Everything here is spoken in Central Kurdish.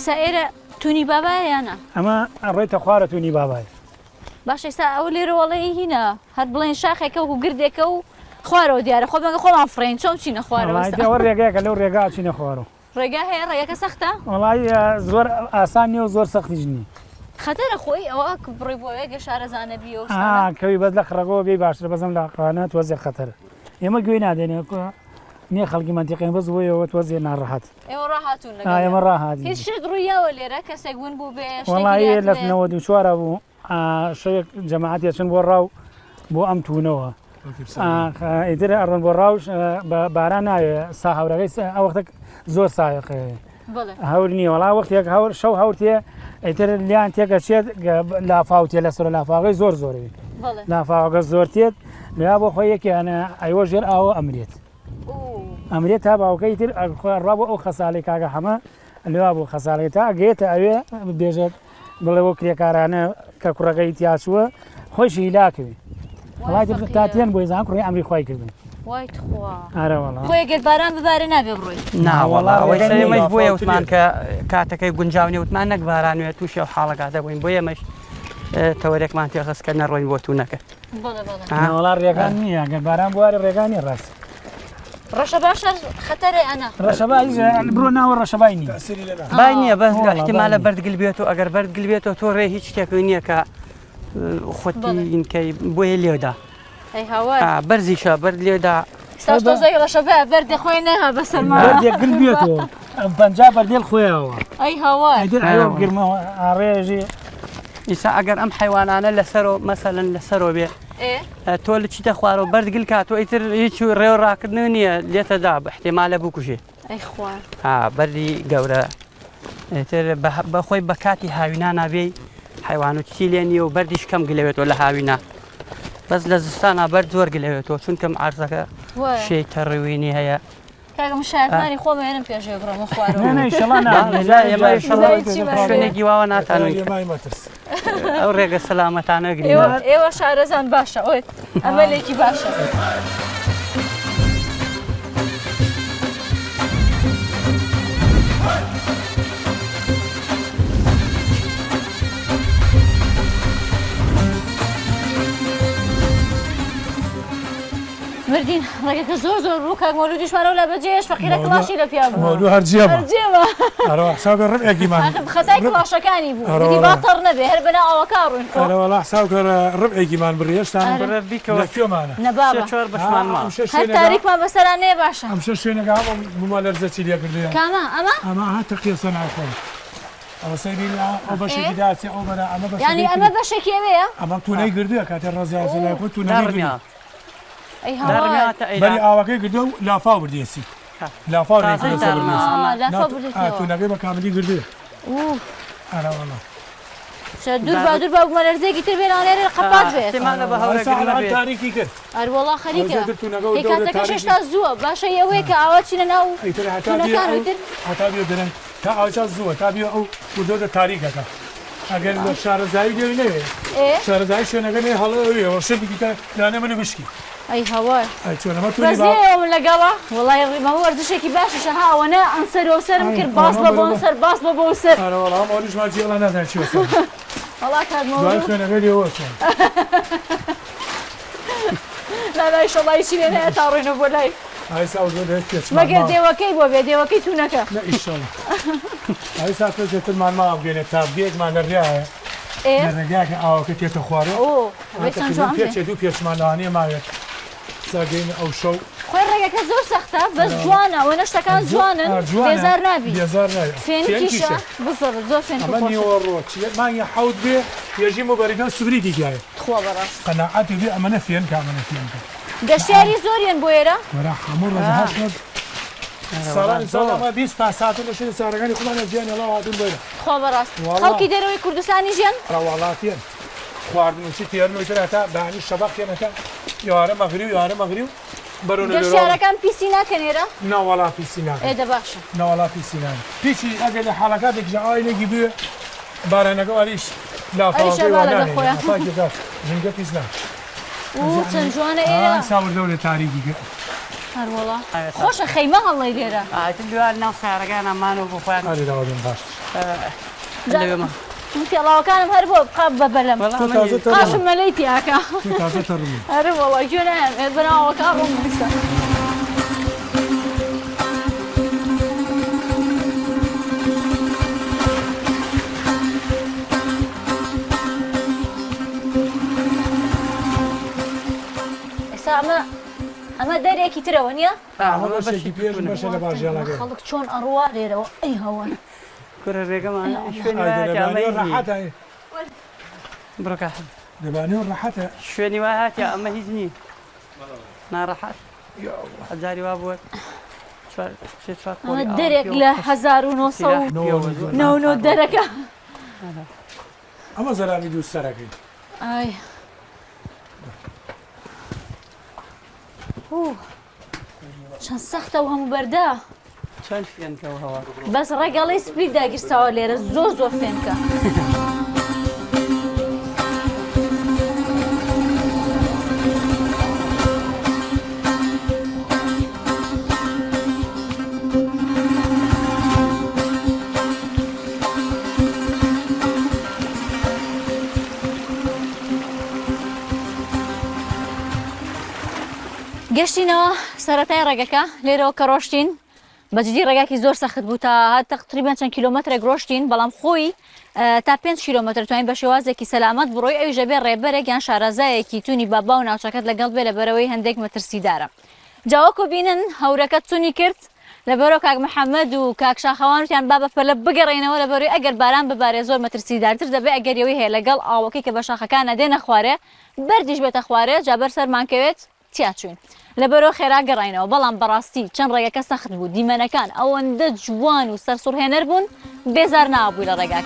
ئێستا ئێرە تونی بابایە یانە؟ ئەمە ڕێتە خوارە تونی بابای. باش ئێستا ئەو لێرە وەڵی هینە هەر بڵێن شاخێکە و گردێکە و خوارەوە دیارە خۆ بەگە خۆمان فڕین چۆن چینە خوارەوە ڕێگەیەکە لەو ڕێگا چینە خوارەوە. ڕێگا هەیە ڕێگەکە سەختە؟ وڵی زۆر ئاسان نیە و زۆر سەختیش نیە. خەتەرە خۆی ئەوە بڕێ بۆ وێگە شارەزانە بیەوە کەوی بەس لە خڕەکەەوە بێ باشتر بەزم لە قانە توەزیێ خەتەر. ئێمە گوێ نادێنێ نییە خەڵکی منتیقین بەس بۆیەوە توەزیێ ناڕەحەت. ئێوە ڕاهاتون ئێمە ڕاهات هیچ شت ڕوویەوە لێرە کەسێک بوون بوو بێ وڵی لە 94 بوو شەیەک جەماعەتی چن بۆ ڕاو بۆ ئەم تونەوە. ئیتر ئەڕۆن بۆ ڕاوش باران ناوێ سا هەورەکەی ئەو وەختە زۆر سایقەیە. هەور نییە وڵا وەختێک هەور شەو هەورتێ ئیتر لیان تێکە چێت لافاوتێ لە سۆر لافاغی زۆر زۆروی لافاوەکە زۆر تێت لیا بۆ خۆی یەکیانە ئەیوە ژێر ئاوە ئەمرێت ئەمرێت تا باوکەی تر ڕابە ئەو خەساڵی کاگە هەمە لێوا بۆ خەساڵی تا ئەگەێتە ئەوێ بێژێت بڵێ بۆ کرێکارانە کە کوڕەکەی تیاچووە خۆشی هیلاکەوی وڵای تاتێن بۆی زان کوڕی ئەمری خۆی کردن خۆیگەر باران ببارە نابێ بڕۆی ناوەڵاوەمەش بۆیە وتمان کە کاتەکەی گونجاونی وتمان نەک بارانوێت تووشە و حاڵەکاتە بووین بۆ ئێمەش تەوەرێکمان تێخستکە نەڕۆین بۆ تونەکە وڵا ڕێگان نییە گەر باران بوارە ڕێگانی ڕاست ڕەشە باشە خەتەرێ ئەنا ڕەشەبای بڕۆ ناوە ڕەشەبای نیە بای نییە بەس احتیمالە بەردگل بێت و ئەگەر بەردگل بێتەوە تۆ ڕێ هیچ شتێکی نییە کە خۆتینکەی بۆیە لێدا بەرزیشە بەرد لێدا تۆزەی ڕەشەبە بەردە خۆی نەها بەسەرما گل بێتەوە پەنجا بەردێڵ خۆیەوە ئەی هەوای گرمەوە ئاڕێژی ئیسا ئەگەر ئەم حیوانانە لەسەرۆ مەسەلەن لەسەرۆ بێ تۆ لە چیتە خوارەوە بەردگل کات تۆ ئیتر هیچ ڕێو ڕاکردن نییە لێتەدا بە احتیمالە بکوژێ بەردی گەورە بەخۆی بە کاتی هاوینا نابێ حیوان و چی لێ نیە و بەردیش کەم گلەوێتەوە لە هاوینا بەس لە زستانە بەرد زۆر گلەوێتەوە چونکەم عارزەکە شەی تەڕوینی هەیە کاگەم شاردمانی خۆمە هێنم پێشێ بڕۆمە خوارەوەشوێنێکی واوە ناتانوی ئەو ڕێگە سەلامەتانە گرین ئێوە شارەزان باشە ئەوێت ئەمەلێکی باشە. مردین ڕێگەکە زۆر زۆر ڕوو کاک مەولود دیشمانەوە لە بەجێش فەقیرە کڵاشی لە پیا بوو مەولود هەرجێمە حسابکە ڕبعێکیمان خەتای کڵاشەکانی بوو بدی باتەڕ نەبێ هەر بەنا ئەوەکە ڕووین وەڵا حسابکە ڕبعێکیمان بڕێشتان بیکەوە کوێمانە هەر تاریکمان بەسەران نێ باشە ئەم شە شوێنەکە بوومە لەرزەچی لێکردیان کامە ئەمە هاتە قیەسە ناخۆن ئەوە سەیری ئەو بەشێکی داچێ ئەو بەرە ئەمە بەش یعنی ئەمە بەشێکی ئەوەیە ئەمە تونەی گردووە کاتێ ڕازیازە لای خۆ تونەی هەوای بەری ئاوەکەی گردو و لافاو بردێسی لافاو تونەکەی بە کاملی گردووە ئەرەوەڵە دوور با بوومە لەرزێکی تر بێنانێرە قەپات بێت تاریکی کرد ئەروەڵا خەریکە کاتەکە شێشتا زووە باشە ئەوەیە کە ئاوا چینە ناو هەتا بێ دەرەن تا ئاوچا زووە تا بێ ئەو گردۆدە تاریکەکە ئەگەر بە شارەزایی دێوی نەوێ شارەزایی شوێنەکە نێ هەڵەوەوە شەرێکی کە لانە منە بشکی ئەی هەوای چۆنەمە من لەگەڵە وڵای ڕیمەوە وەرزشێکی باشیشە هاوەنە ئەم سەرۆ سەرم کرد باس بە بۆ سەر باس بە بۆ سەر وەڵام ئەوریشمان جێڵە نازانێت چی وەسە وەڵا کاتمەوە دوای خوێنەکە لێوە چۆن لای شەڵای چی لێ نەیە تا ڕۆینە بۆ لای مەگەر دێوەکەی بۆ بێ دێوەکەی تونەکە ئایسا تۆجێترمان ماوگەێنێت تا بێگمان لە ڕایە ڕێگاکە ئاوەکە تێتە خوارەوە پێچێ دوو پێچمانەوانەیە ماوێت ساگەین ئەو شەو خۆی ڕێگەکە زۆر سەختە بەس جوانە ئەوە شتەکان جوانن بێزار نابی فێنکیشە بزڕ زۆر فێن نیوەڕۆ مانگی حەوت بێ پێژیم و بەریگە سوبری دیگایە خوا بەڕاست قەناعەتی بێ ئەمەنە فێن کامەنە فێنکە گەشتیاری زۆریان بۆ ئێرە وەرا هەموو ڕۆژ ساڵانە 20 تا ساعت لە شوێنی سارەکانی خۆمانە ژیان هێڵاو هاتوون بێرە خوا بەڕاست خەڵکی دەرەوەی کوردستانی ژیان ڕەواڵاتیان خواردنوشی تێرنەوەیتر هەتا بەهانی شەبەق تێنەکە یوارە مەغری و یوارە مەغری و بەرەو گەشتیارەکان پیسی ناکەن ئێرە ناوەڵا پیسی ناکەن ئێدە باشە ناوەڵا پیسی ناکەن پیسی ئەگەر لە حاڵەکاتێکیشە ئاوی لێگی بوێ بارانەکە واریش لافاوەکەی وانانێ ژینگە پیس ناکەن چەند جوانە ئێرە ساوردەوە لە تاریکی کرد هەروەڵا خۆشە خەیمە هەڵی لێرە دوار ناو سارەکان ئەمانەوە بۆ خۆیان ئالی داوەدەن باش پیاڵاوەکانم هەر بۆ بقا بەبەلەم قاشم مەلەی تیاکە هەر وەڵا گوێنایەم بەناوەکە ڕوون نیسە ئەمە دەرێکی ترەوە نییە؟ خەڵک چۆن ئەڕوا لێرەوە ئەی هەوەن کورە ڕێگەمان بڕۆکە شوێنی وای هاتیە ئەمە هیچ نییە ناڕەحەت هەزاری وا بووە دەرێک لە 1990 دەرەکە ئەمە زەرانی دوو سەرەکەی چەند سەختە و هەموو بەردا چەند فێنکەوە هەوا بەس ڕێگەڵی سپید داگیرساوە لێرە زۆر فێنکە گەشتینەوە سەرەتای ڕێگەکە لێرەوە کە ڕۆشتین بەجددی ڕێگاکی زۆر سەخت بوو تا هات تقریبان چەند کیلۆمەترێک ڕۆشتین بەڵام خۆی تا 5 کیلۆمەتر توانین بە شێوازێکی سەلامەت بڕۆی ئەویژە بێ ڕێبەرێک یان شارەزایەکی تونی بابا و ناوچەکەت لەگەڵ بێ لەبەرەوەی هەندێک مەترسیدارە جاوەکو بینن هەورەکە چوونی کرد لەبەرەوە کاک محەممەد و کاک شاخەوانوتیان با بە پەلە بگەڕێنەوە لەبەروی ئەگەر باران ببارێ زۆر مەترسیدارتر دەبێت ئەگەریەوەی هەیە لەگەڵ ئاوەکەی کە بە شاخەکانە دێنە خوارێ بەردیش بێتە خوارێ جابەر سەرمانکەوێت تیاچوین لەبەرەوە خێرا گەڕینەوە بەڵام بەڕاستی چەند ڕێگەکە سەخت بوو دیمەنەکان ئەوەندە جوان و سەرسوڕهێنەر بوون بێزار نابووی لە ڕێگاکە